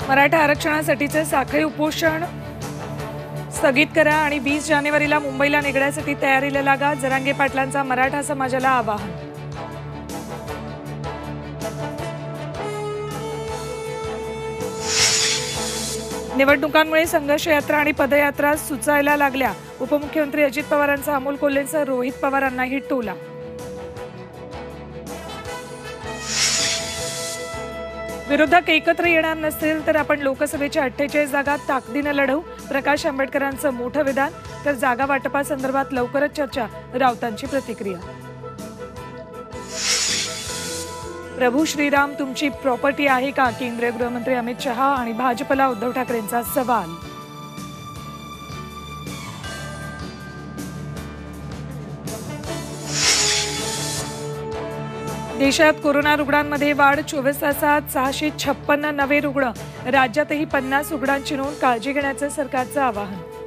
मराठा आरक्षणासाठीचे साखळी उपोषण स्थगित करा आणि 20 जानेवारीला मुंबईला निघण्यासाठी तयारीला लागा, जरांगे पाटलांचा मराठा समाजाला आवाहन. निवडणुकांमुळे संघर्ष यात्रा आणि पदयात्रा सुचायला लागल्या, उपमुख्यमंत्री अजित पवारांचा अमोल कोल्हेंसह रोहित पवारांनाही टोला. विरोधक एकत्र येणार नसतील तर आपण लोकसभेच्या 48 जागा ताकदीने लढवू, प्रकाश आंबेडकरांचं मोठं विधान. तर जागा वाटपासंदर्भात लवकरच चर्चा, राऊतांची प्रतिक्रिया. प्रभू श्रीराम तुमची प्रॉपर्टी आहे का, केंद्रीय गृहमंत्री अमित शहा आणि भाजपला उद्धव ठाकरेंचा सवाल. देशात कोरोना रुग्णांमध्ये वाढ, 24 तासात 656 नवे रुग्ण, राज्यातही 50 रुग्णांची नोंद, काळजी घेण्याचं सरकारचं आवाहन.